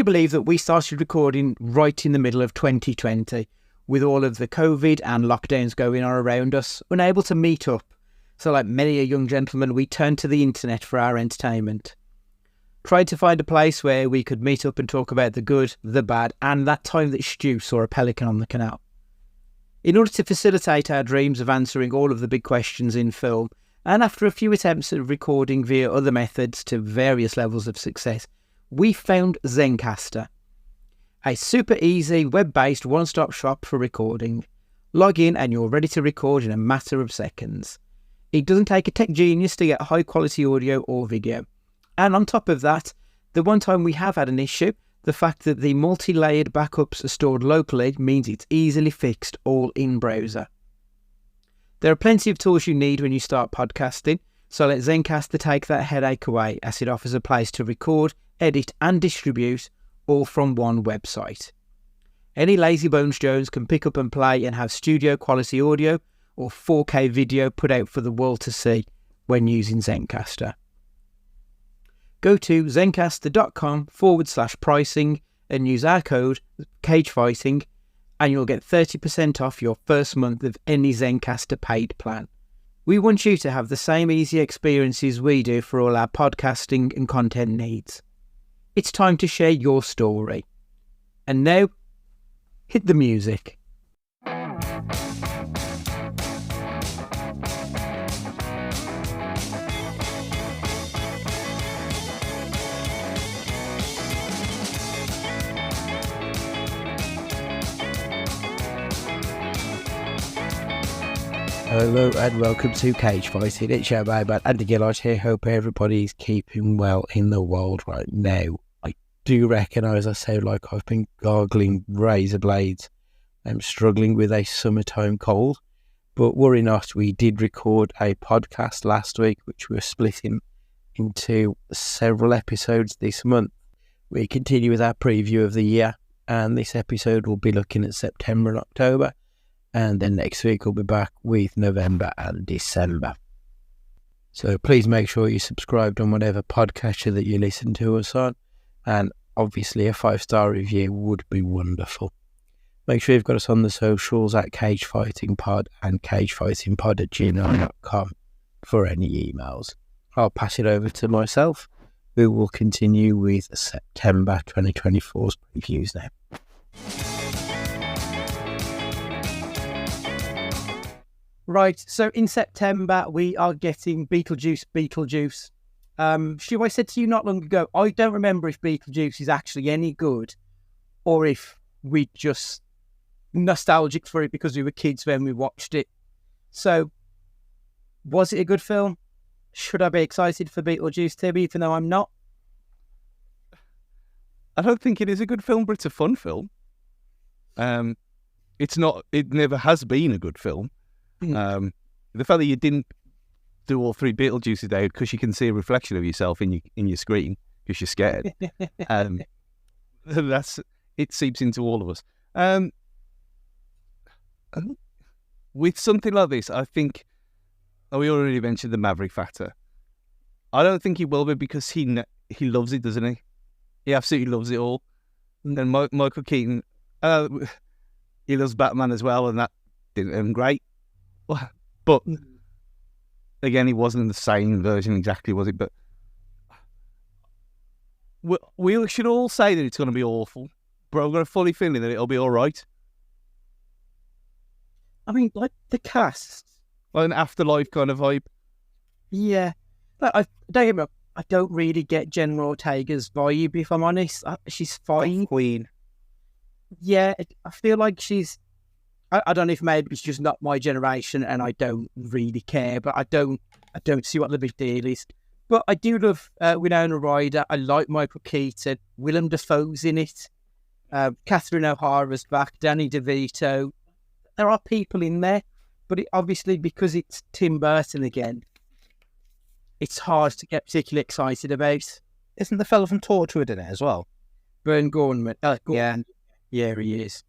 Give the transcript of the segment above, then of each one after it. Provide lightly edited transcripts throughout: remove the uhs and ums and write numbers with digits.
you believe that we started recording right in the middle of 2020 with all of the COVID and lockdowns going on around us, unable to meet up? So like many a young gentleman, we turned to the internet for our entertainment. Tried to find a place where we could meet up and talk about the good, the bad, and that time that Stu saw a pelican on the canal. In order to facilitate our dreams of answering all of the big questions in film, and after a few attempts at recording via other methods to various levels of success, we found Zencastr, a super easy web-based one-stop shop for recording. Log in and you're ready to record in a matter of seconds. It doesn't take a tech genius to get high quality audio or video. And on top of that, the one time we have had an issue, the fact that the multi-layered backups are stored locally means it's easily fixed all in browser. There are plenty of tools you need when you start podcasting, so let Zencastr take that headache away, as it offers a place to record, edit and distribute all from one website. Any lazy bones Jones can pick up and play and have studio quality audio or 4K video put out for the world to see when using Zencastr. Go to zencastr.com/pricing and use our code CAGEFIGHTING and you'll get 30% off your first month of any Zencastr paid plan. We want you to have the same easy experiences we do for all our podcasting and content needs. It's time to share your story. And now, hit the music. Hello and welcome to Cage Fighting. It's your man Andy Gillard here. Hope everybody's keeping well in the world right now. I do recognise I sound like I've been gargling razor blades. I'm struggling with a summertime cold, but worry not, we did record a podcast last week which we're splitting into several episodes this month. We continue with our preview of the year, and this episode will be looking at September and October. And then next week we'll be back with November and December. So please make sure you're subscribed on whatever podcatcher that you listen to us on. And obviously a 5-star review would be wonderful. Make sure you've got us on the socials at CageFightingPod and CageFightingPod@gmail.com for any emails. I'll pass it over to myself, who will continue with September 2024's previews now. Right, so in September, we are getting Beetlejuice. Stu, I said to you not long ago, I don't remember if Beetlejuice is actually any good or if we just nostalgic for it because we were kids when we watched it. So, was it a good film? Should I be excited for Beetlejuice 2, even though I'm not? I don't think it is a good film, but it's a fun film. It never has been a good film. The fact that you didn't do all 3 Beetlejuices out because you can see a reflection of yourself in your screen because you're scared. It seeps into all of us. With something like this, I think we already mentioned the Maverick factor. I don't think he will be because he loves it, doesn't he? He absolutely loves it all. And then Michael Keaton, he loves Batman as well, and that didn't him great. But again, he wasn't the same version exactly, was it? But we should all say that it's going to be awful, but I've got a funny feeling that it'll be all right. I mean, like the cast, like an Afterlife kind of vibe. Yeah, but I don't really get Jenna Ortega's vibe, if I'm honest. She's fine, Queen. Yeah, I feel like she's. I don't know if maybe it's just not my generation and I don't really care, but I don't see what the big deal is. But I do love Winona Ryder. I like Michael Keaton. Willem Dafoe's in it. Catherine O'Hara's back. Danny DeVito. There are people in there, but obviously because it's Tim Burton again, it's hard to get particularly excited about. Isn't the fella from Torchwood in it as well? Bern Gorman. Yeah, he is.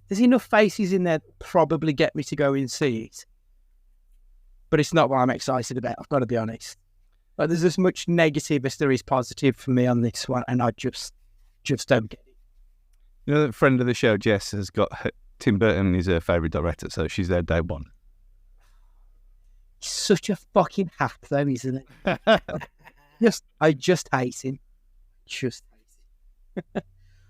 There's enough faces in there that probably get me to go and see it. But it's not what I'm excited about, I've got to be honest. Like, there's as much negative as there is positive for me on this one, and I just don't get it. You know, a friend of the show, Jess, has got Tim Burton is her favourite director, so she's there day one. He's such a fucking hack, though, isn't it? I just hate him. Just hate him.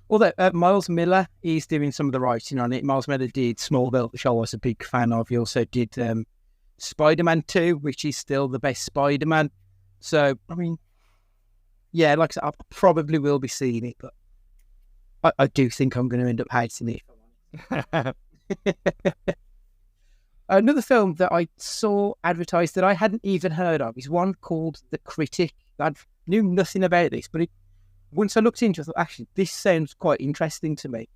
Although Miles Miller is doing some of the writing on it. Miles Miller did Smallville, which I was a big fan of. He also did Spider-Man 2, which is still the best Spider-Man. So, I mean, yeah, like I said, I probably will be seeing it, but I do think I'm going to end up hating it. Another film that I saw advertised that I hadn't even heard of is one called The Critic. I knew nothing about this, but once I looked into it, I thought, actually, this sounds quite interesting to me.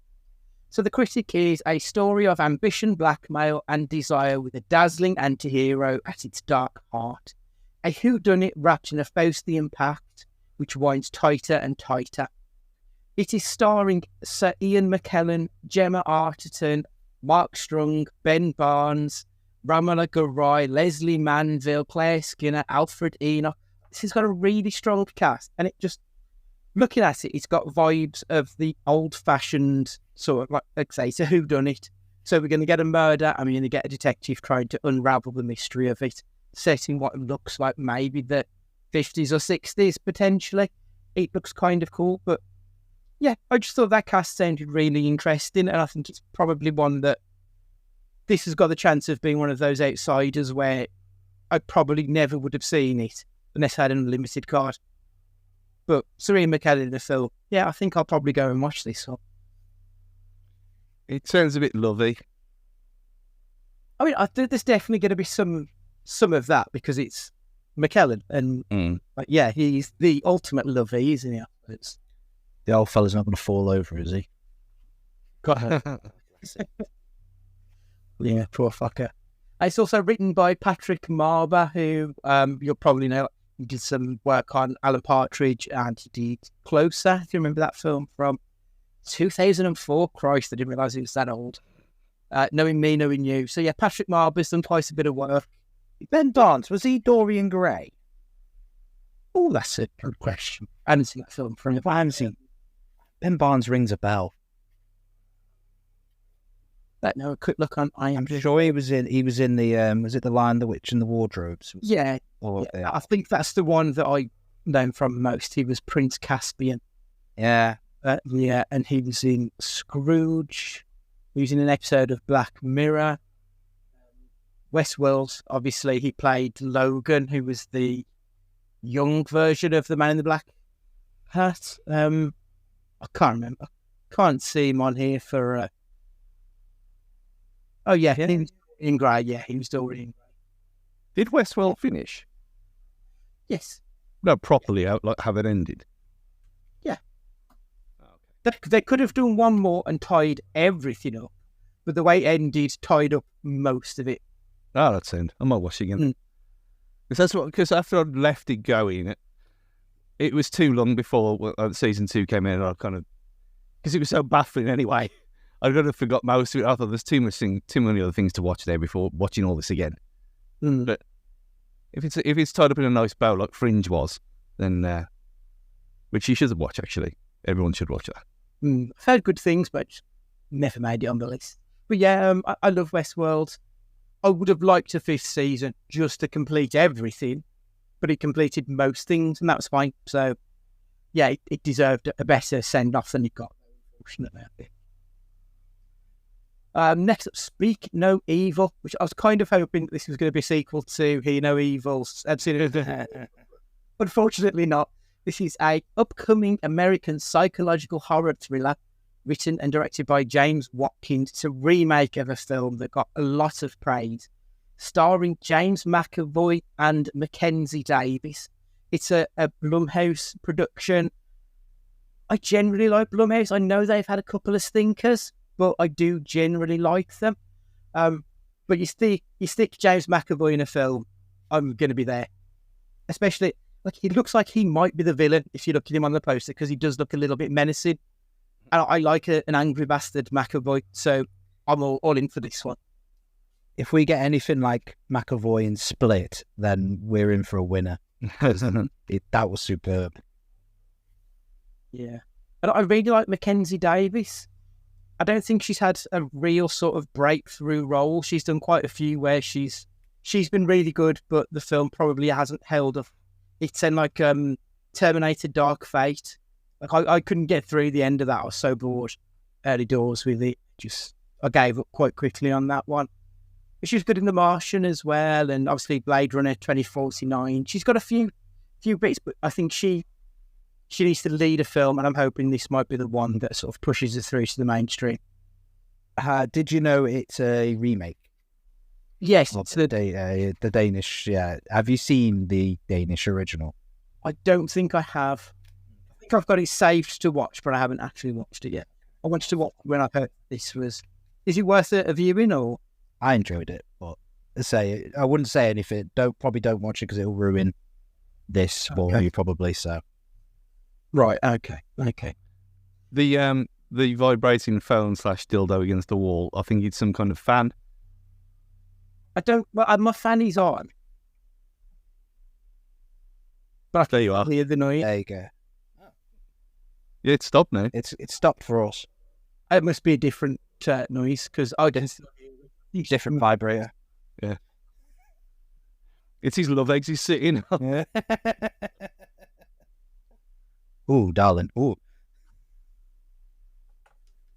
So The Critic is a story of ambition, blackmail, and desire with a dazzling anti-hero at its dark heart. A whodunit wrapped in a Faustian pact, which winds tighter and tighter. It is starring Sir Ian McKellen, Gemma Arterton, Mark Strong, Ben Barnes, Ramala Garai, Leslie Manville, Claire Skinner, Alfred Enoch. This has got a really strong cast, and it just, looking at it, it's got vibes of the old-fashioned sort of, like say, it's a whodunit. So we're going to get a murder, and we're going to get a detective trying to unravel the mystery of it, set in what looks like maybe the 50s or 60s, potentially. It looks kind of cool, but yeah, I just thought that cast sounded really interesting, and I think it's probably one that this has got the chance of being one of those outsiders where I probably never would have seen it unless I had an unlimited card. But Sir Ian McKellen in the film, yeah, I think I'll probably go and watch this one. It sounds a bit lovey. I mean, I think there's definitely going to be some of that because it's McKellen, and yeah, he's the ultimate lovey, isn't he? The old fella's not going to fall over, is he? Yeah, poor fucker. It's also written by Patrick Marber, who you'll probably know. He did some work on Alan Partridge, and he did Closer. If you remember that film from 2004. Christ, I didn't realise it was that old. Knowing Me, Knowing You. So yeah, Patrick Marber's done quite a bit of work. Ben Barnes, was he Dorian Gray? Oh, that's a good question. I haven't seen that film for I haven't seen. Ben Barnes rings a bell. Let no a quick look on I'm sure he was in the was it The Lion, the Witch and the Wardrobes? Yeah, I think that's the one that I know him from most. He was Prince Caspian. Yeah. Yeah, and he was in Scrooge. He was in an episode of Black Mirror. Westworld, obviously, he played Logan, who was the young version of the Man in the Black Hat. I can't remember. Can't see him on here for... Oh, yeah, he was in Grey. Yeah, he was already in Grey. Did Westworld finish? Yes. No, properly out, like have it ended. Yeah. They could have done one more and tied everything up, but the way it ended tied up most of it. Oh, that's end. I might watch it again. Because after I'd left it going, it was too long before season 2 came in, and I kind of, because it was so baffling anyway, I kind of forgot most of it. I thought there's too many other things to watch there before watching all this again. But if it's tied up in a nice bow like Fringe was, then which you should watch actually. Everyone should watch that. I've heard good things, but never made it on the list. But yeah, I love Westworld. I would have liked a 5th season just to complete everything, but it completed most things, and that was fine. So yeah, it deserved a better send off than it got, unfortunately. Next up, Speak No Evil, which I was kind of hoping this was going to be a sequel to Hear No Evil. Unfortunately not. This is a upcoming American psychological horror thriller written and directed by James Watkins. It's a remake of a film that got a lot of praise, starring James McAvoy and Mackenzie Davis. It's a Blumhouse production. I generally like Blumhouse. I know they've had a couple of stinkers, but I do generally like them. But you stick James McAvoy in a film, I'm going to be there. Especially, like, he looks like he might be the villain if you look at him on the poster, because he does look a little bit menacing. And I like an angry bastard McAvoy, so I'm all in for this one. If we get anything like McAvoy in Split, then we're in for a winner. That was superb. Yeah. And I really like Mackenzie Davis. I don't think she's had a real sort of breakthrough role. She's done quite a few where she's been really good, but the film probably hasn't held up. It's in like Terminator Dark Fate. Like I couldn't get through the end of that. I was so bored early doors with it. I gave up quite quickly on that one. But she was good in The Martian as well, and obviously Blade Runner 2049. She's got a few bits, but I think she needs to lead a film, and I'm hoping this might be the one that sort of pushes us through to the mainstream. Did you know it's a remake? Yes, Of the Danish. Yeah, have you seen the Danish original? I don't think I have. I think I've got it saved to watch, but I haven't actually watched it yet. I wanted to watch when I heard this was. Is it worth a viewing or? I enjoyed it, but I wouldn't say anything. Probably don't watch it because it'll ruin this for you, probably. So. Right. Okay. The vibrating phone / dildo against the wall. I think it's some kind of fan. I don't. Well, my fanny's on. But There you are. hear the noise. There you go. Yeah, it's stopped now. It's stopped for us. It must be a different noise because I don't. Different vibrator. Yeah. It's his love eggs he's sitting on. Yeah. Ooh, darling. Ooh.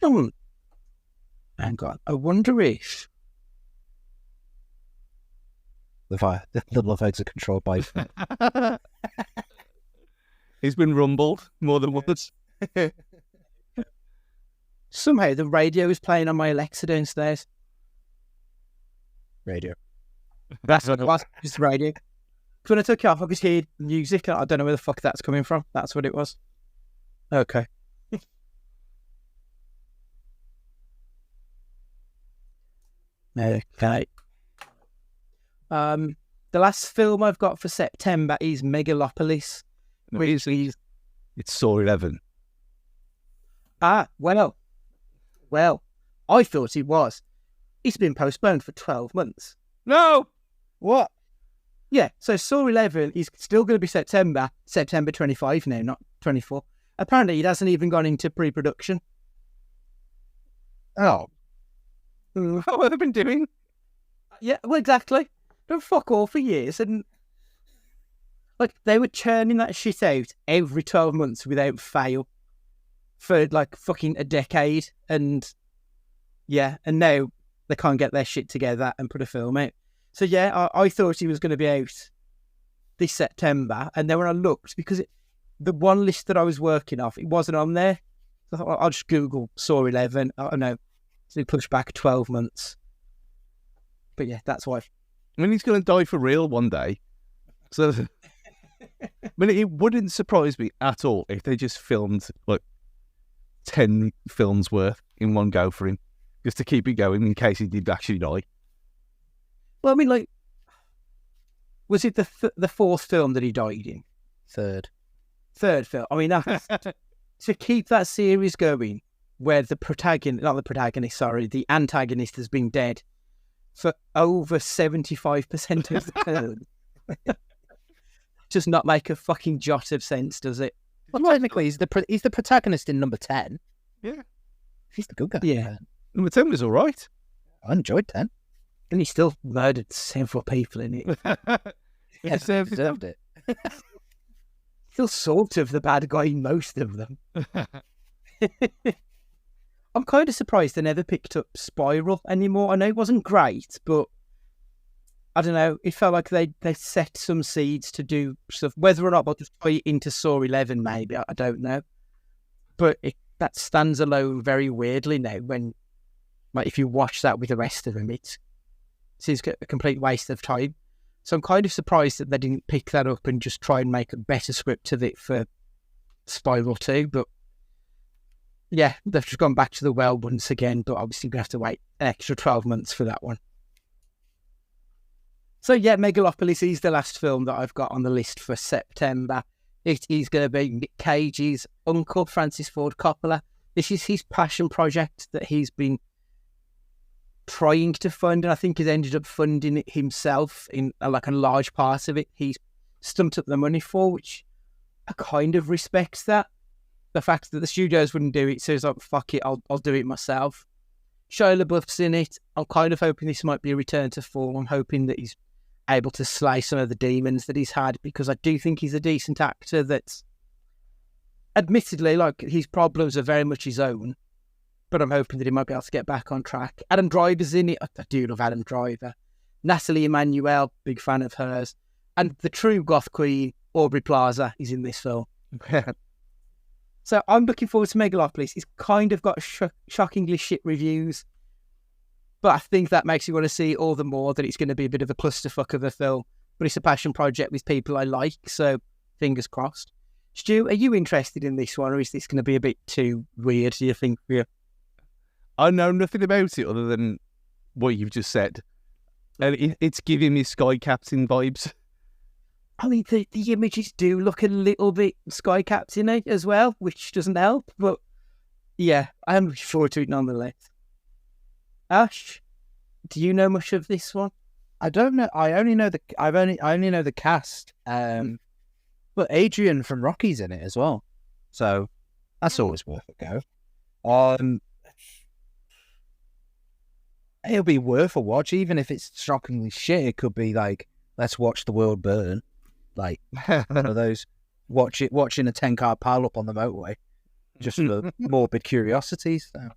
Hang on. I wonder if. The love eggs are controlled by. He's been rumbled more than once. Somehow the radio is playing on my Alexa downstairs. Radio. That's what it was. Just the radio. Because when I took it off, I could hear music. I don't know where the fuck that's coming from. That's what it was. Okay. Okay. The last film I've got for September is Megalopolis. No, it's Saw 11. Well, I thought it was. It's been postponed for 12 months. No! What? Yeah, so Saw 11 is still going to be September 25 now, not 24. Apparently, it hasn't even gone into pre-production. Oh. What have they been doing? Yeah, well, exactly. Don't fuck all for years. And like, they were churning that shit out every 12 months without fail for like fucking a decade. And yeah, and now they can't get their shit together and put a film out. So yeah, I thought he was going to be out this September. And then when I looked, because the one list that I was working off, it wasn't on there. So I thought, well, I'll just Google Saw 11. I don't know. So he pushed back 12 months. But yeah, that's why. I mean, he's going to die for real one day. So, I mean, it wouldn't surprise me at all if they just filmed like 10 films worth in one go for him, just to keep it going in case he did actually die. Well, I mean, like, was it the fourth film that he died in? Third film. I mean, that's, to keep that series going, where the antagonist has been dead for over 75% of the film. Just not make a fucking jot of sense, does it? Well, technically, he's the protagonist in number 10. Yeah. He's the good guy. Yeah. Number 10 was all right. I enjoyed 10. And he still murdered several people in it. He deserved it. Still sort of the bad guy in most of them. I'm kind of surprised they never picked up Spiral anymore. I know it wasn't great, but I don't know. It felt like they set some seeds to do stuff. Whether or not they'll just tie it into Saw 11, maybe, I don't know. But that stands alone very weirdly now. When, like, if you watch that with the rest of them, it seems a complete waste of time. So I'm kind of surprised that they didn't pick that up and just try and make a better script of it for Spiral 2. But yeah, they've just gone back to the well once again, but obviously we have to wait an extra 12 months for that one. So yeah, Megalopolis is the last film that I've got on the list for September. It is going to be Nick Cage's uncle, Francis Ford Coppola. This is his passion project that he's been trying to fund, and I think he's ended up funding it himself in like a large part of it. He's stumped up the money for, which I kind of respect that. The fact that the studios wouldn't do it, so it's like, fuck it, I'll do it myself. Shia LaBeouf's in it. I'm kind of hoping this might be a return to form. I'm hoping that he's able to slay some of the demons that he's had, because I do think he's a decent actor that's, admittedly, like, his problems are very much his own, but I'm hoping that he might be able to get back on track. Adam Driver's in it. I do love Adam Driver. Natalie Emmanuel, big fan of hers. And the true goth queen, Aubrey Plaza, is in this film. So I'm looking forward to Megalopolis. It's kind of got shockingly shit reviews, but I think that makes you want to see all the more that it's going to be a bit of a clusterfuck of a film. But it's a passion project with people I like, so fingers crossed. Stu, are you interested in this one, or is this going to be a bit too weird, do you think? Yeah. I know nothing about it other than what you've just said. And it's giving me Sky Captain vibes. I mean, the images do look a little bit Sky Captain-y as well, which doesn't help. But yeah, I am looking forward to it nonetheless. Ash, do you know much of this one? I don't know. I only know the cast. But Adrian from Rocky's in it as well, so that's always worth a go. It'll be worth a watch, even if it's shockingly shit. It could be like, let's watch the world burn, like one of those watching a 10-car pile up on the motorway, just for morbid curiosities. So.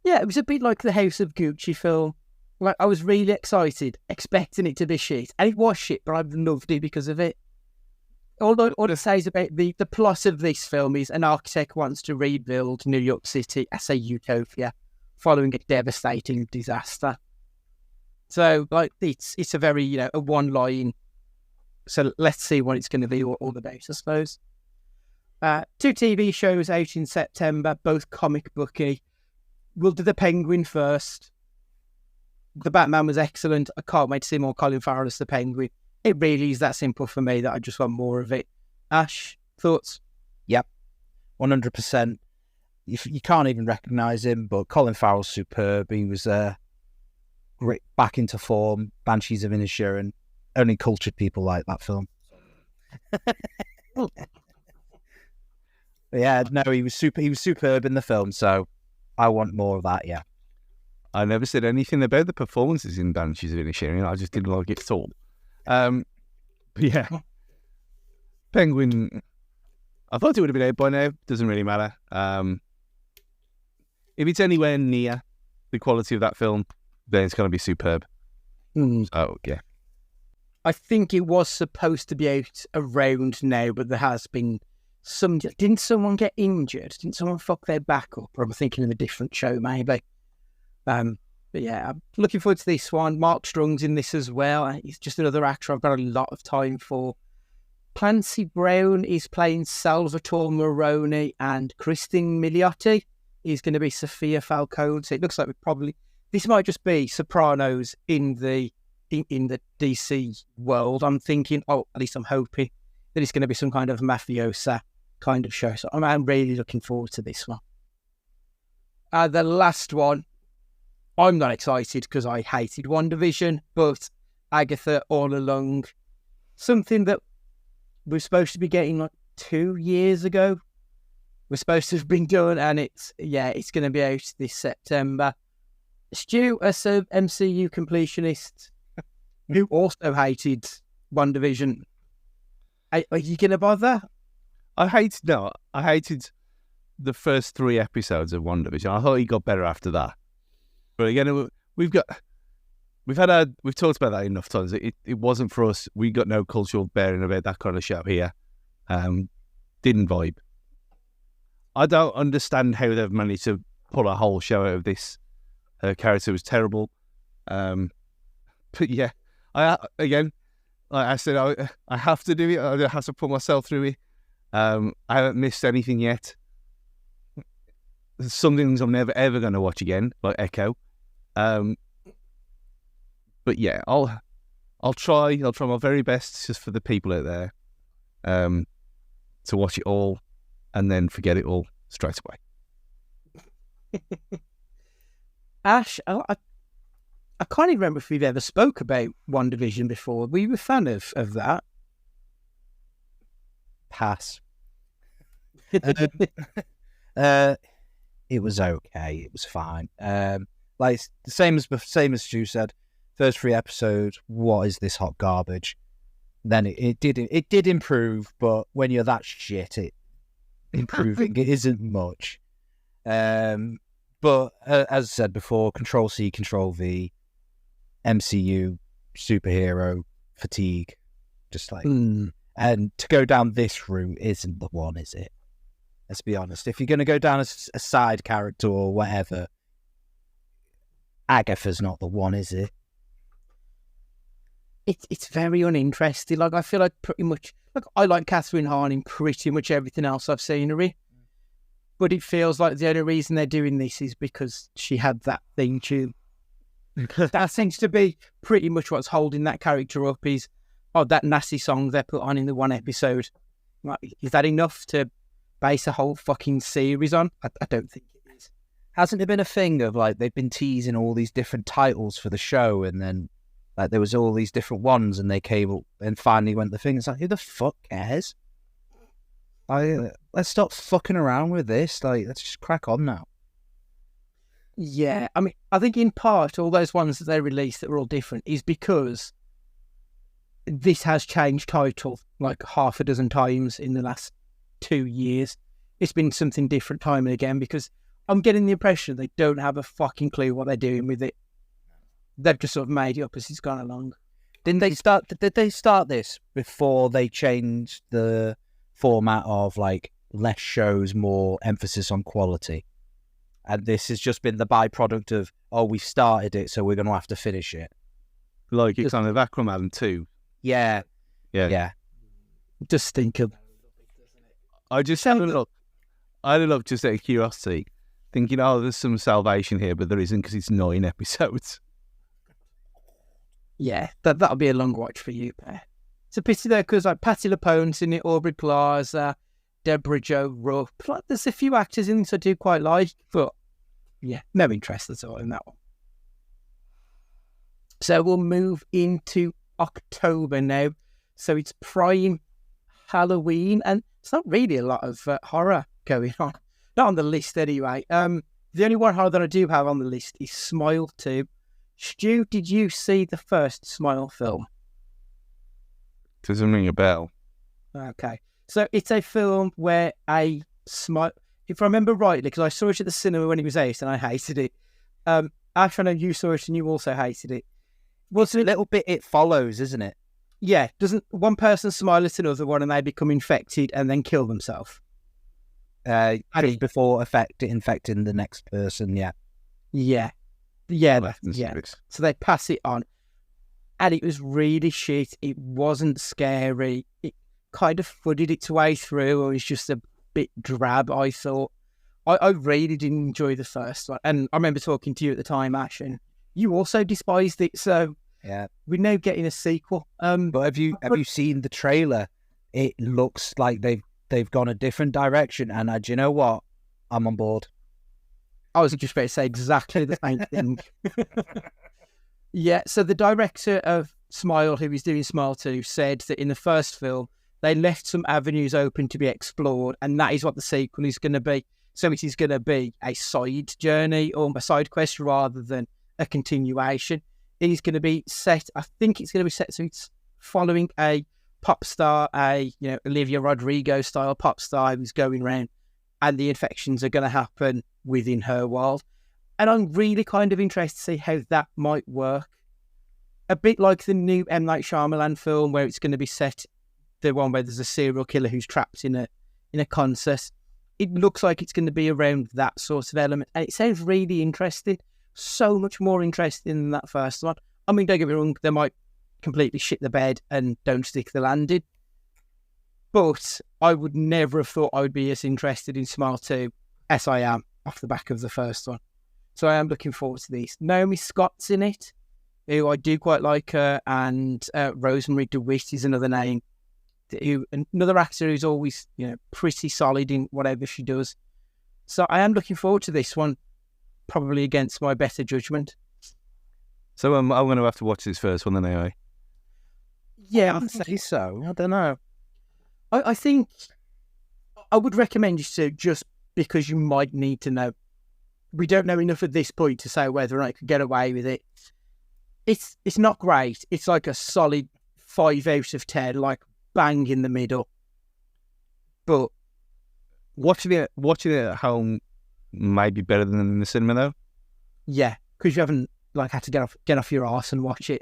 Yeah, it was a bit like the House of Gucci film. Like, I was really excited, expecting it to be shit, and it was shit, but I loved it because of it. All it says about the plot of this film is an architect wants to rebuild New York City as a utopia following a devastating disaster. So, like, it's a very, a one-line. So let's see what it's going to be all about, I suppose. 2 TV shows out in September, both comic booky. We'll do the Penguin first. The Batman was excellent. I can't wait to see more Colin Farrell as the Penguin. It really is that simple for me that I just want more of it. Ash, thoughts? Yep, 100%. You can't even recognise him, but Colin Farrell's superb. He was great, back into form. Banshees of Inisherin. Only cultured people like that film. Yeah, no, he was superb in the film, so I want more of that, yeah. I never said anything about the performances in Banshees of Inisherin. I just didn't like it at all. But yeah, Penguin, I thought it would have been out by now. Doesn't really matter. If it's anywhere near the quality of that film, then it's going to be superb. So, yeah. I think it was supposed to be out around now, but there has been some... Didn't someone get injured? Didn't someone fuck their back up? Or am I thinking of a different show, maybe? But yeah, I'm looking forward to this one. Mark Strong's in this as well. He's just another actor I've got a lot of time for. Clancy Brown is playing Salvatore Moroni, and Christine Milioti is going to be Sophia Falcone. So it looks like this might just be Sopranos in the DC world. I'm thinking, at least I'm hoping that it's going to be some kind of mafiosa kind of show. So I'm really looking forward to this one. The last one, I'm not excited because I hated WandaVision, but Agatha All Along, something that we're supposed to be getting like 2 years ago. We're supposed to have been done, and it's going to be out this September. Stu, as an MCU completionist who also hated WandaVision, are you going to bother? I hated the first 3 episodes of WandaVision. I thought he got better after that. But again, we've talked about that enough times. It wasn't for us. We got no cultural bearing about that kind of show here. Didn't vibe. I don't understand how they've managed to pull a whole show out of this. Her character was terrible. But yeah, like I said, I have to do it. I have to put myself through it. I haven't missed anything yet. There's some things I'm never ever going to watch again, like Echo. But yeah, I'll try my very best just for the people out there, to watch it all and then forget it all straight away. Ash, I can't even remember if we've ever spoke about WandaVision before. Were you a fan of that? Pass. It was okay. It was fine. Like the same as Stu said. First 3 episodes. What is this hot garbage? Then it did improve, but when you're that shit, improving it isn't much. But as I said before, Control C, Control V, MCU, superhero fatigue, just like, and to go down this route isn't the one, is it? Let's be honest. If you're going to go down as a side character or whatever, Agatha's not the one, is it? It's very uninteresting. Like, I feel like pretty much, like, I like Catherine Hahn in pretty much everything else I've seen her in. But it feels like the only reason they're doing this is because she had that theme tune. That seems to be pretty much what's holding that character up is, that nasty song they put on in the one episode. Like, is that enough to base a whole fucking series on? I don't think it is. Hasn't it been a thing of, like, they've been teasing all these different titles for the show, and then, like, there was all these different ones, and they came up and finally went the thing. It's like, who the fuck cares? Let's stop fucking around with this. Like, let's just crack on now. Yeah, I mean, I think in part all those ones that they released that were all different is because this has changed title like half a dozen times in the last 2 years. It's been something different time and again, because I'm getting the impression they don't have a fucking clue what they're doing with it. They've just sort of made it up as it's gone along. Did they start this before they changed the format of, like, less shows, more emphasis on quality? And this has just been the byproduct of, we started it, so we're going to have to finish it. Like it's kind of Aquaman 2. Yeah. Just think of. I just had a look just out of curiosity, thinking, there's some salvation here, but there isn't because it's 9 episodes. Yeah, that'll be a long watch for you, Per. It's a pity though, because like Patti LuPone's in it, Aubrey Plaza, Deborah Jo Rupp. Like, there's a few actors in this I do quite like, but yeah, no interest at all in that one. So we'll move into October now. So it's prime Halloween, and it's not really a lot of horror going on. Not on the list anyway. The only one horror that I do have on the list is Smile 2. Stu, did you see the first Smile film? Doesn't ring a bell. Okay. So it's a film where a smile, if I remember rightly, because I saw it at the cinema when it was out and I hated it. Ash, I know you saw it and you also hated it. It's a little bit It Follows, isn't it? Yeah. Doesn't one person smile at another one and they become infected and then kill themselves? Just before infecting the next person, yeah. Yeah. So they pass it on. And it was really shit. It wasn't scary. It kind of fuddied its way through, or it's just a bit drab, I thought. I really didn't enjoy the first one. And I remember talking to you at the time, Ash, and you also despised it. So yeah, we're now getting a sequel. But have you seen the trailer? It looks like they've gone a different direction. And do you know what? I'm on board. I was just about to say exactly the same thing. Yeah, so the director of Smile, who is doing Smile 2, said that in the first film, they left some avenues open to be explored, and that is what the sequel is going to be. So it is going to be a side journey or a side quest rather than a continuation. It is going to be set, I think it's going to be set, so it's following a pop star, Olivia Rodrigo style pop star who's going around, and the infections are going to happen within her world. And I'm really kind of interested to see how that might work. A bit like the new M. Night Shyamalan film where it's going to be set, the one where there's a serial killer who's trapped in a concert. It looks like it's going to be around that sort of element. And it sounds really interesting. So much more interesting than that first one. I mean, don't get me wrong, they might completely shit the bed and don't stick the landing. But I would never have thought I would be as interested in Smile 2 as I am off the back of the first one. So I am looking forward to these. Naomi Scott's in it, who I do quite like her, and Rosemary DeWitt is another name. Another actor who's always, pretty solid in whatever she does. So I am looking forward to this one, probably against my better judgment. So I'm going to have to watch this first one then, anyway. Yeah, I'd say so. I don't know. I think I would recommend you to, just because you might need to know. We don't know enough at this point to say whether or not you could get away with it. It's not great. It's like a solid 5 out of 10, like bang in the middle. But Watching it at home might be better than in the cinema, though. yeah, because you haven't like had to get off your arse and watch it.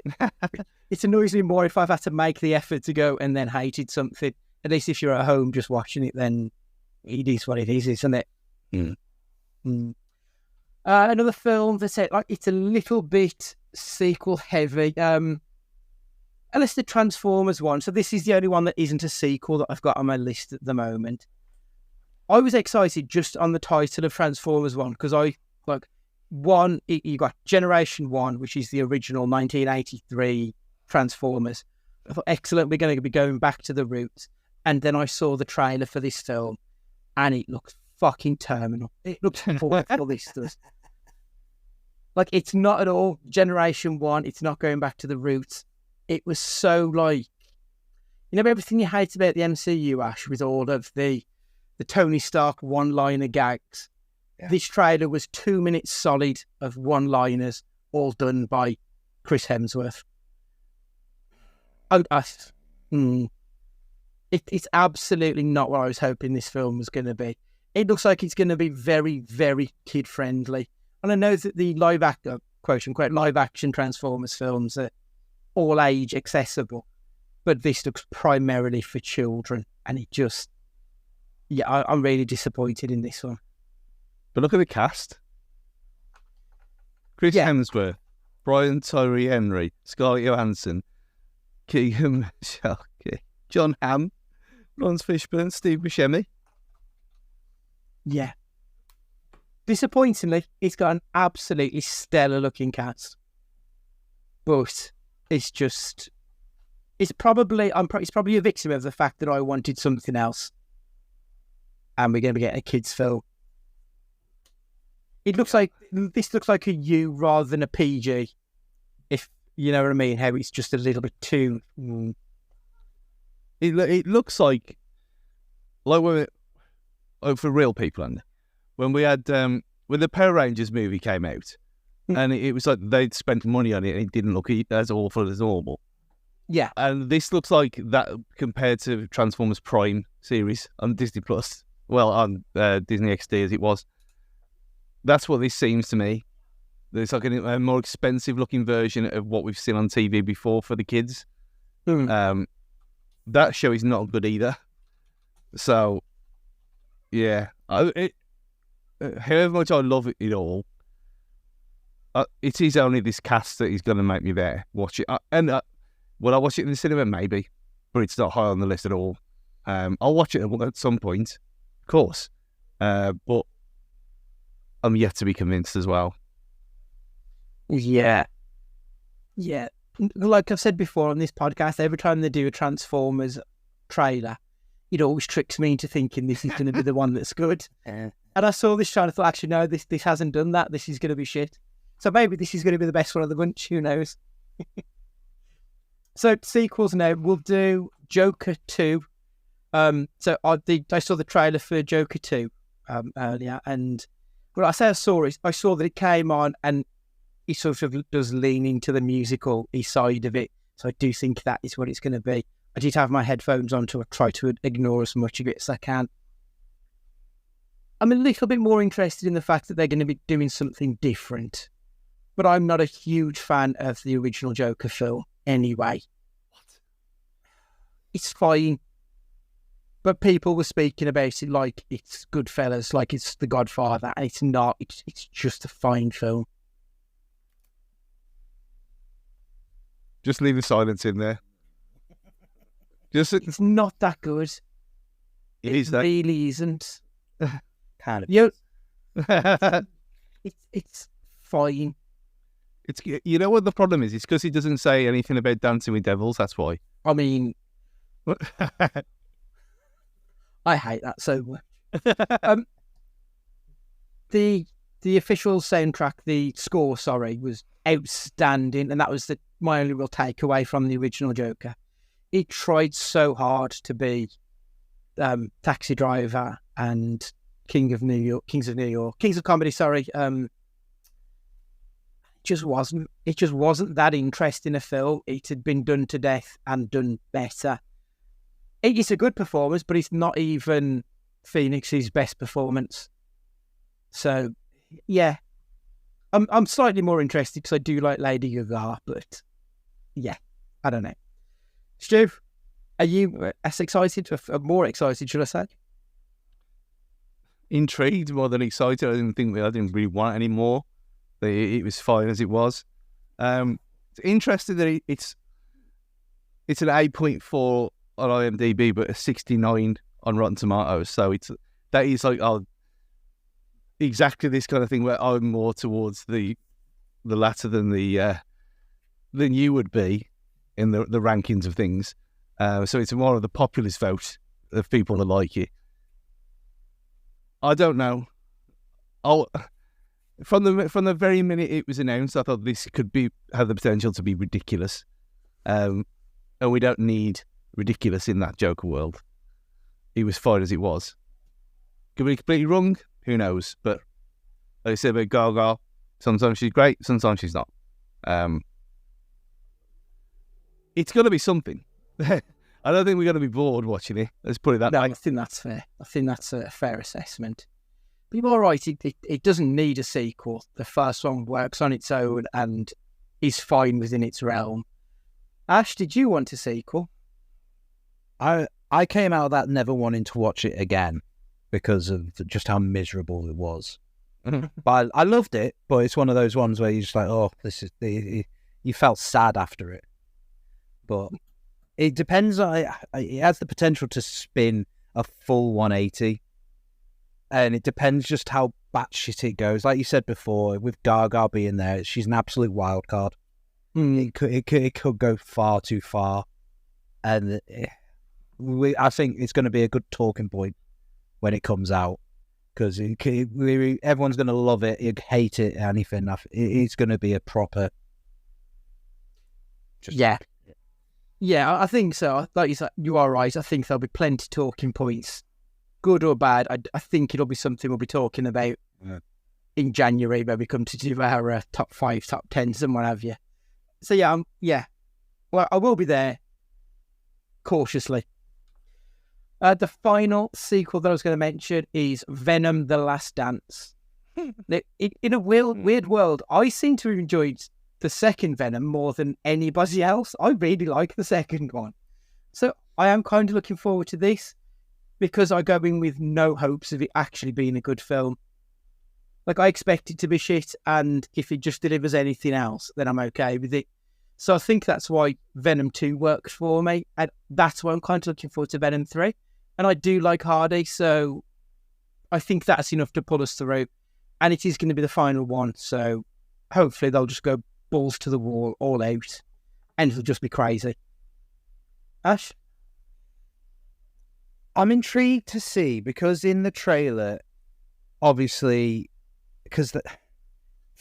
It annoys me more if I've had to make the effort to go and then hated something. At least if you're at home just watching it, then it is what it is, isn't it? Another film that's like it's a little bit sequel heavy. Unless the Transformers one. So this is the only one that isn't a sequel that I've got on my list at the moment. I was excited just on the title of Transformers 1 because you got Generation 1, which is the original 1983 Transformers. I thought, excellent, we're going to be going back to the roots. And then I saw the trailer for this film and it looks fucking terminal. It looks awful, this does. Like, it's not at all Generation 1. It's not going back to the roots. It was so like, everything you hate about the MCU, Ash, with all of the Tony Stark one-liner gags. Yeah. This trailer was 2 minutes solid of one-liners, all done by Chris Hemsworth. It's absolutely not what I was hoping this film was going to be. It looks like it's going to be very, very kid-friendly. And I know that the quote-unquote live-action Transformers films are all age accessible, but this looks primarily for children, and it just... Yeah, I'm really disappointed in this one. But look at the cast. Chris Hemsworth, Brian Tyree Henry, Scarlett Johansson, Keegan Michael, John Hamm, Lawrence Fishburne, Steve Buscemi. Yeah. Disappointingly, it's got an absolutely stellar-looking cast. But it's just... It's probably a victim of the fact that I wanted something else. And we're going to be getting a kids' film. This looks like a U rather than a PG, if you know what I mean. How it's just a little bit too. It looks like when for real people, and when we had when the Power Rangers movie came out, and it was like they'd spent money on it, and it didn't look as awful as normal. Yeah, and this looks like that compared to Transformers Prime series on Disney Plus. Well, on Disney XD as it was. That's what this seems to me. It's like a more expensive looking version of what we've seen on TV before for the kids. That show is not good either. So, yeah. However much I love it all, it is only this cast that is going to make me there watch it. Will I watch it in the cinema? Maybe. But it's not high on the list at all. I'll watch it at some point. Of course, but I'm yet to be convinced as well. Yeah. Like I've said before on this podcast, every time they do a Transformers trailer, it always tricks me into thinking this is going to be the one that's good. And I saw this trailer and thought, actually, no, this hasn't done that. This is going to be shit. So maybe this is going to be the best one of the bunch. Who knows? So sequels now. We'll do Joker 2. So I saw the trailer for Joker 2 earlier, and when I say I saw that it came on, and it sort of does lean into the musical side of it. So I do think that is what it's going to be. I did have my headphones on to try to ignore as much of it as I can. I'm a little bit more interested in the fact that they're going to be doing something different, but I'm not a huge fan of the original Joker film anyway. It's fine. But people were speaking about it like it's Goodfellas, like it's The Godfather, and it's not. It's just a fine film. Just leave the silence in there. It's not that good. It really isn't. Kind of. It's fine. It's what the problem is? It's because he doesn't say anything about dancing with devils. That's why. I mean. I hate that so much. The official soundtrack, the score, was outstanding, and that was my only real takeaway from the original Joker. It tried so hard to be Taxi Driver and Kings of Comedy. Sorry, just wasn't. It just wasn't that interesting a film. It had been done to death and done better. It's a good performance, but it's not even Phoenix's best performance. So, yeah, I'm slightly more interested because I do like Lady Gaga, but yeah, I don't know. Stu, are you as excited, or more excited, should I say? Intrigued more than excited. I didn't really want it anymore. It was fine as it was. It's interesting that it's an 8.4 on IMDb, but a 69 on Rotten Tomatoes. So that is like exactly this kind of thing where I'm more towards the latter than you would be in the rankings of things. So it's more of the populist vote of people that like it. I don't know. From the very minute it was announced, I thought this could have the potential to be ridiculous. And we don't need ridiculous in that Joker world. It was fine as it was. Could be completely wrong. Who knows? But like I said about Gaga, sometimes she's great, sometimes she's not. It's going to be something. I don't think we're going to be bored watching it. Let's put it that way. I think that's fair. I think that's a fair assessment. But you're right, it doesn't need a sequel. The first one works on its own and is fine within its realm. Ash, did you want a sequel? I came out of that never wanting to watch it again because of just how miserable it was. But I loved it, but it's one of those ones where you're just like, oh, you felt sad after it. But it depends. It has the potential to spin a full 180. And it depends just how batshit it goes. Like you said before, with Gaga being there, she's an absolute wild card. It could go far too far. And I think it's going to be a good talking point when it comes out. Because everyone's going to love it, you hate it, anything. It's going to be a proper... Yeah, I think so. Like you said, you are right. I think there'll be plenty of talking points, good or bad. I think it'll be something we'll be talking about in January when we come to do our top 5, top 10s and what have you. So yeah. Well, I will be there cautiously. The final sequel that I was going to mention is Venom: The Last Dance. In a weird world, I seem to have enjoyed the second Venom more than anybody else. I really like the second one. So I am kind of looking forward to this because I go in with no hopes of it actually being a good film. Like, I expect it to be shit, and if it just delivers anything else, then I'm okay with it. So I think that's why Venom 2 works for me, and that's why I'm kind of looking forward to Venom 3. And I do like Hardy, so I think that's enough to pull us through. And it is going to be the final one, so hopefully they'll just go balls to the wall, all out, and it'll just be crazy. Ash? I'm intrigued to see, because in the trailer, obviously, because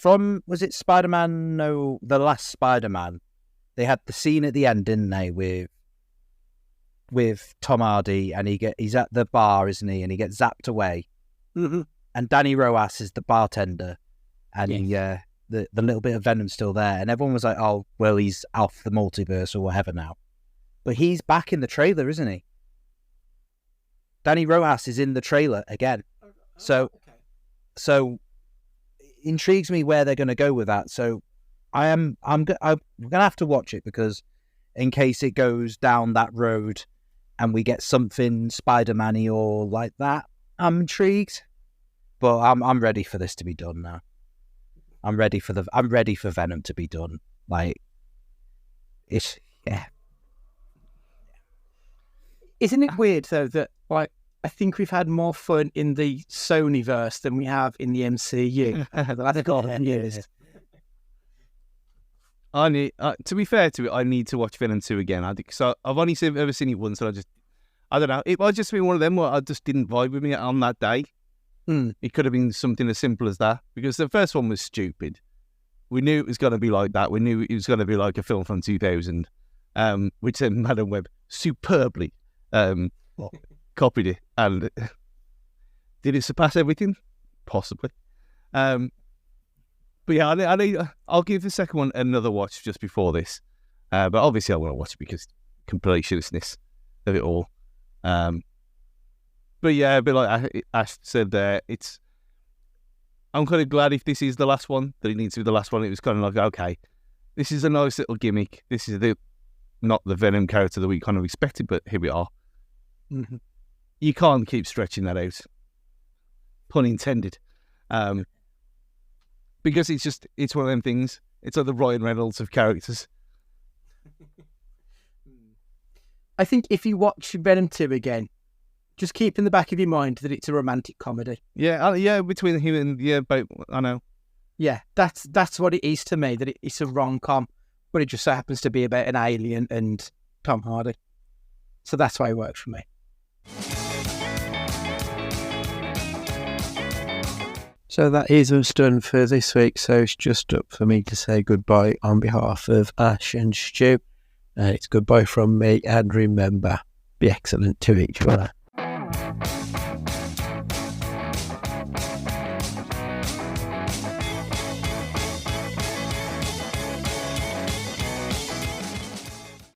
was it Spider-Man? No, the last Spider-Man, they had the scene at the end, didn't they, with Tom Hardy, and he's at the bar, isn't he? And he gets zapped away. Mm-hmm. And Danny Rojas is the bartender, and the little bit of Venom's still there. And everyone was like, oh, well, he's off the multiverse or whatever now. But he's back in the trailer, isn't he? Danny Rojas is in the trailer again. So intrigues me where they're going to go with that. So I'm going to have to watch it, because in case it goes down that road and we get something Spider-Man-y or like that, I'm intrigued. But I'm ready for this to be done now. I'm ready for Venom to be done. Like, yeah. Isn't it weird though that, like, I think we've had more fun in the Sony-verse than we have in the MCU the last couple of years. To be fair to it, I need to watch Venom 2 again. So I've only ever seen it once, and I don't know. It might just be one of them where I just didn't vibe with me on that day. It could have been something as simple as that, because the first one was stupid. We knew it was going to be like that. We knew it was going to be like a film from 2000, which then Madam Web superbly copied it, and did it surpass everything? Possibly. But yeah, I'll give the second one another watch just before this. But obviously I want to watch it because completionist of it all. But yeah, a bit like Ash said there, I'm kind of glad if this is the last one, that it needs to be the last one. It was kind of like, okay, this is a nice little gimmick. This is not the Venom character that we kind of expected, but here we are. Mm-hmm. You can't keep stretching that out. Pun intended. Because it's one of them things. It's like the Ryan Reynolds of characters. I think if you watch Venom 2 again, just keep in the back of your mind that it's a romantic comedy. Yeah, between him and both. I know. Yeah, that's what it is to me. That it's a rom-com, but it just so happens to be about an alien and Tom Hardy. So that's why it works for me. So that is us done for this week. So it's just up for me to say goodbye on behalf of Ash and Stu. It's goodbye from me, and remember, be excellent to each other.